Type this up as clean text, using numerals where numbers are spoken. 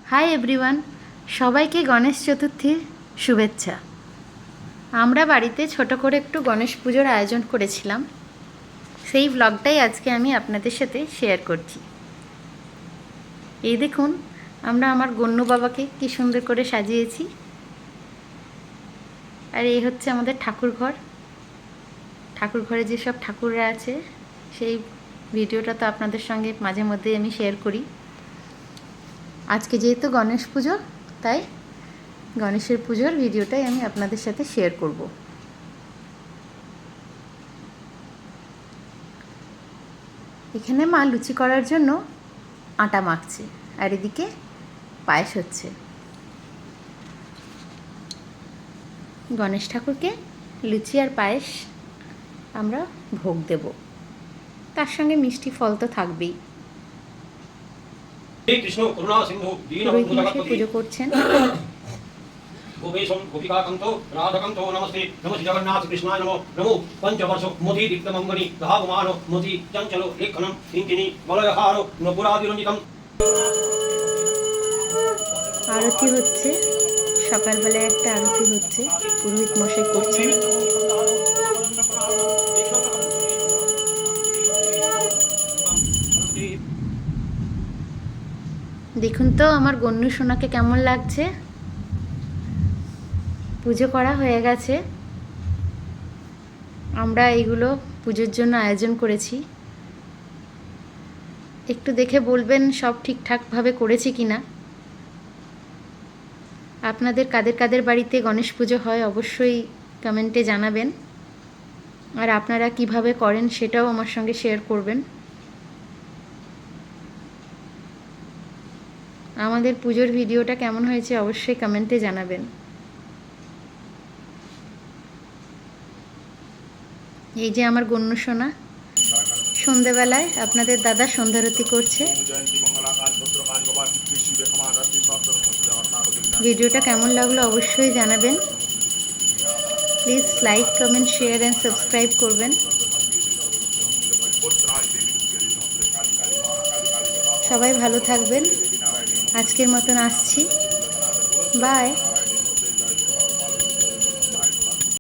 Hi everyone, সবাইকে গণেশ চতুর্থীর শুভেচ্ছা। আমরা বাড়িতে ছোট করে একটু গণেশ পুজোর আয়োজন করেছিলাম, সেই ব্লগটাই আজকে আমি আপনাদের সাথে শেয়ার করছি। এই দেখুন, আমরা আমার গণ্য বাবাকে কি সুন্দর করে সাজিয়েছি। আর এই হচ্ছে আমাদের ঠাকুরঘর। ঠাকুরঘরে যেসব ঠাকুররা আছে সেই ভিডিওটা তো আপনাদের সঙ্গে মাঝে মধ্যে আমি শেয়ার করি। আজকে যেহেতু গণেশ পুজো, তাই গণেশের পুজোর ভিডিওটাই আমি আপনাদের সাথে শেয়ার করব। এখানে মা লুচি করার জন্য আটা মাখছে, আর এদিকে পায়েস হচ্ছে। গণেশ ঠাকুরকে লুচি আর পায়েস আমরা ভোগ দেব, তার সঙ্গে মিষ্টি ফল তো থাকবেই। পুরোহিত মশাই পুজো করছেন। गोपेशं गोपिकाकान्तो राधकान्तो नमस्ते नमः जगन्नाथ कृष्णाय नमो नमो पंचवर्षो मोदी दीप्तमंगनी धावमानो मोदी चंचलो लेखनं किंकिनी बलयहारो नपुरादिरंजितम। আরতি হচ্ছে, সকালবেলায় একটা আরতি হচ্ছে, পুরোহিত মশাই করছেন। দেখুন তো আমার গন্নু সোনাকে কেমন লাগছে। পুজো করা হয়ে গেছে। আমরা এইগুলো পুজোর জন্য আয়োজন করেছি। একটু দেখে বলবেন সব ঠিকঠাকভাবে করেছি কিনা। আপনাদের কাদের কাদের বাড়িতে গণেশ পুজো হয় অবশ্যই কমেন্টে জানাবেন, আর আপনারা কিভাবে করেন সেটাও আমার সঙ্গে শেয়ার করবেন। আমাদের পুজোর ভিডিওটা কেমন হয়েছে অবশ্যই কমেন্টে জানাবেন। এই যে আমার গণ্য সোনা, সন্ধেবেলায় আপনাদের দাদা সন্ধ্যারতি করছে। ভিডিওটা কেমন লাগলো অবশ্যই জানাবেন। Please like, comment, share and subscribe করবেন। সবাই ভালো থাকবেন। আজকের মতন আসছি, বাই।